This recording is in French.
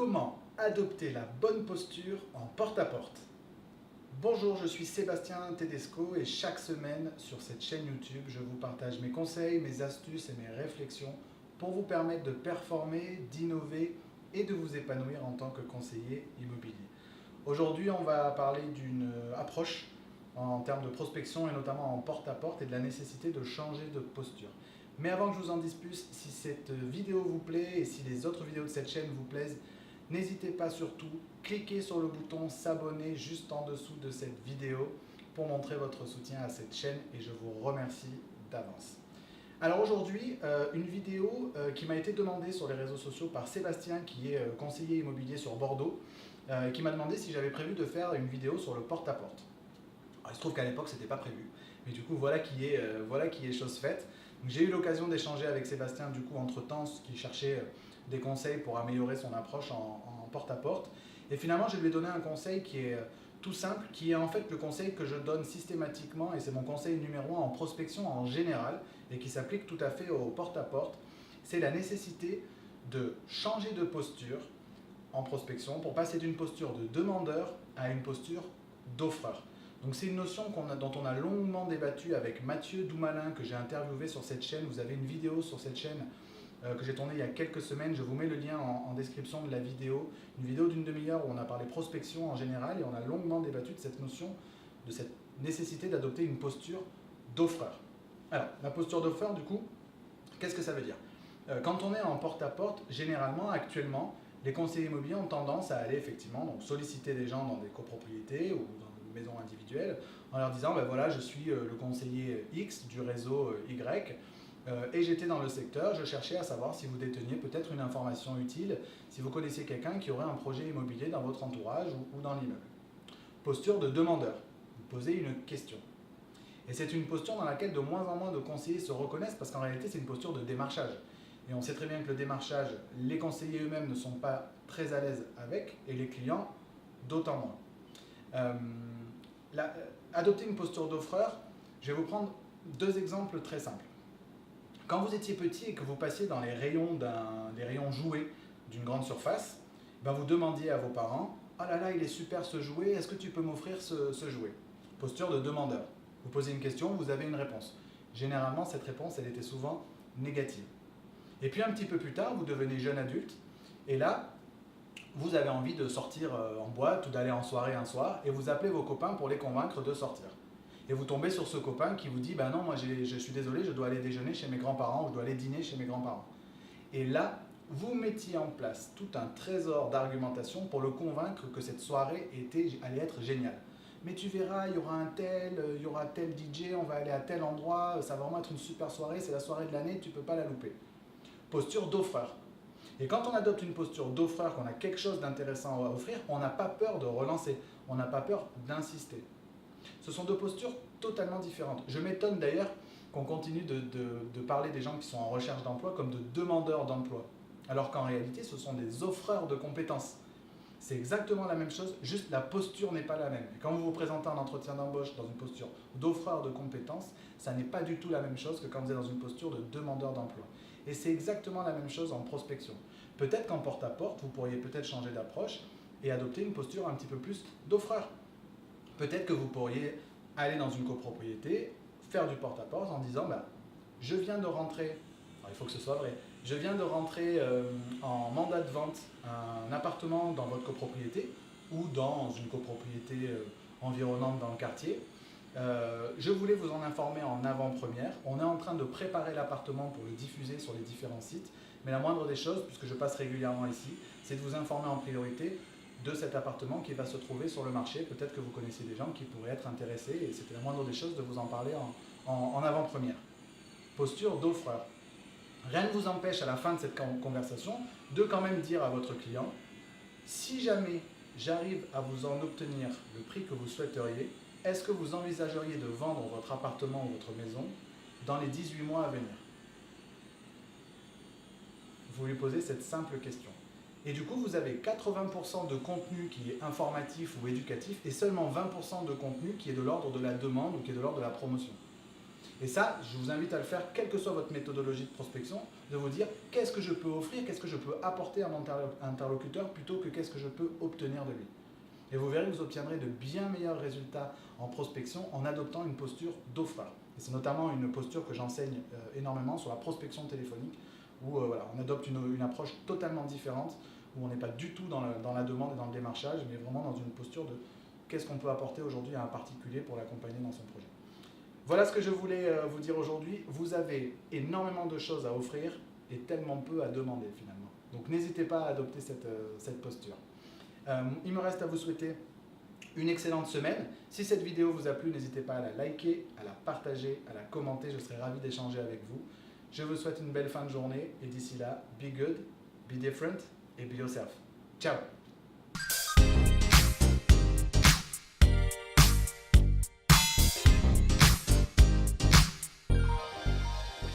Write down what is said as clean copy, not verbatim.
Comment adopter la bonne posture en porte-à-porte? Bonjour, je suis Sébastien Tedesco et chaque semaine sur cette chaîne YouTube, je vous partage mes conseils, mes astuces et mes réflexions pour vous permettre de performer, d'innover et de vous épanouir en tant que conseiller immobilier. Aujourd'hui, on va parler d'une approche en termes de prospection et notamment en porte-à-porte et de la nécessité de changer de posture. Mais avant que je vous en dise plus, si cette vidéo vous plaît et si les autres vidéos de cette chaîne vous plaisent, n'hésitez pas surtout, cliquez sur le bouton s'abonner juste en dessous de cette vidéo pour montrer votre soutien à cette chaîne et je vous remercie d'avance. Alors aujourd'hui, une vidéo qui m'a été demandée sur les réseaux sociaux par Sébastien qui est conseiller immobilier sur Bordeaux, qui m'a demandé si j'avais prévu de faire une vidéo sur le porte-à-porte. Il se trouve qu'à l'époque, ce n'était pas prévu, mais du coup, voilà qui est chose faite. J'ai eu l'occasion d'échanger avec Sébastien, du coup, entre-temps, qui cherchait des conseils pour améliorer son approche en porte-à-porte. Et finalement, je lui ai donné un conseil qui est tout simple, qui est en fait le conseil que je donne systématiquement, et c'est mon conseil numéro 1 en prospection en général, et qui s'applique tout à fait au porte-à-porte. C'est la nécessité de changer de posture en prospection pour passer d'une posture de demandeur à une posture d'offreur. Donc c'est une notion dont on a longuement débattu avec Mathieu Doumalin que j'ai interviewé sur cette chaîne. Vous avez une vidéo sur cette chaîne que j'ai tournée il y a quelques semaines. Je vous mets le lien en description de la vidéo. Une vidéo d'une demi-heure où on a parlé prospection en général et on a longuement débattu de cette notion, de cette nécessité d'adopter une posture d'offreur. Alors, la posture d'offreur, du coup, qu'est-ce que ça veut dire? Quand on est en porte-à-porte, généralement, actuellement, les conseillers immobiliers ont tendance à aller effectivement donc, solliciter des gens dans des copropriétés ou dans maison individuelle en leur disant ben voilà, je suis le conseiller X du réseau Y et j'étais dans le secteur, je cherchais à savoir si vous déteniez peut-être une information utile, si vous connaissiez quelqu'un qui aurait un projet immobilier dans votre entourage ou dans l'immeuble. Posture de demandeur, vous posez une question. Et c'est une posture dans laquelle de moins en moins de conseillers se reconnaissent parce qu'en réalité c'est une posture de démarchage. Et on sait très bien que le démarchage, les conseillers eux-mêmes ne sont pas très à l'aise avec et les clients d'autant moins. Adopter une posture d'offreur, je vais vous prendre deux exemples très simples. Quand vous étiez petit et que vous passiez dans les rayons jouets d'une grande surface, ben vous demandiez à vos parents « Oh là là, il est super ce jouet, est-ce que tu peux m'offrir ce jouet ?» Posture de demandeur. Vous posez une question, vous avez une réponse. Généralement, cette réponse, elle était souvent négative. Et puis un petit peu plus tard, vous devenez jeune adulte et là, vous avez envie de sortir en boîte ou d'aller en soirée un soir et vous appelez vos copains pour les convaincre de sortir. Et vous tombez sur ce copain qui vous dit « Ben non, moi je suis désolé, je dois aller déjeuner chez mes grands-parents ou je dois aller dîner chez mes grands-parents. » Et là, vous mettiez en place tout un trésor d'argumentation pour le convaincre que cette soirée allait être géniale. Mais tu verras, il y aura tel DJ, on va aller à tel endroit, ça va vraiment être une super soirée, c'est la soirée de l'année, tu ne peux pas la louper. Posture d'offreur. Et quand on adopte une posture d'offreur, qu'on a quelque chose d'intéressant à offrir, on n'a pas peur de relancer, on n'a pas peur d'insister. Ce sont deux postures totalement différentes. Je m'étonne d'ailleurs qu'on continue de parler des gens qui sont en recherche d'emploi comme de demandeurs d'emploi, alors qu'en réalité ce sont des offreurs de compétences. C'est exactement la même chose, juste la posture n'est pas la même. Et quand vous vous présentez en entretien d'embauche dans une posture d'offreur de compétences, ça n'est pas du tout la même chose que quand vous êtes dans une posture de demandeur d'emploi. Et c'est exactement la même chose en prospection. Peut-être qu'en porte-à-porte, vous pourriez peut-être changer d'approche et adopter une posture un petit peu plus d'offreur. Peut-être que vous pourriez aller dans une copropriété, faire du porte-à-porte en disant bah, « Je viens de rentrer, il faut que ce soit vrai, je viens de rentrer en mandat de vente un appartement dans votre copropriété ou dans une copropriété environnante dans le quartier. Je voulais vous en informer en avant-première. On est en train de préparer l'appartement pour le diffuser sur les différents sites. Mais la moindre des choses, puisque je passe régulièrement ici, c'est de vous informer en priorité de cet appartement qui va se trouver sur le marché. Peut-être que vous connaissez des gens qui pourraient être intéressés et c'était la moindre des choses de vous en parler en avant-première. Posture d'offreur. Rien ne vous empêche à la fin de cette conversation de quand même dire à votre client « Si jamais j'arrive à vous en obtenir le prix que vous souhaiteriez, est-ce que vous envisageriez de vendre votre appartement ou votre maison dans les 18 mois à venir ?» Vous lui posez cette simple question. Et du coup, vous avez 80% de contenu qui est informatif ou éducatif et seulement 20% de contenu qui est de l'ordre de la demande ou qui est de l'ordre de la promotion. Et ça, je vous invite à le faire, quelle que soit votre méthodologie de prospection, de vous dire qu'est-ce que je peux offrir, qu'est-ce que je peux apporter à mon interlocuteur plutôt que qu'est-ce que je peux obtenir de lui. Et vous verrez que vous obtiendrez de bien meilleurs résultats en prospection en adoptant une posture d'offreur. Et c'est notamment une posture que j'enseigne énormément sur la prospection téléphonique, où voilà, on adopte une approche totalement différente, où on n'est pas du tout dans la demande et dans le démarchage, mais vraiment dans une posture de qu'est-ce qu'on peut apporter aujourd'hui à un particulier pour l'accompagner dans son projet. Voilà ce que je voulais vous dire aujourd'hui. Vous avez énormément de choses à offrir et tellement peu à demander finalement. Donc n'hésitez pas à adopter cette posture. Il me reste à vous souhaiter une excellente semaine. Si cette vidéo vous a plu, n'hésitez pas à la liker, à la partager, à la commenter. Je serai ravi d'échanger avec vous. Je vous souhaite une belle fin de journée et d'ici là, be good, be different et be yourself. Ciao!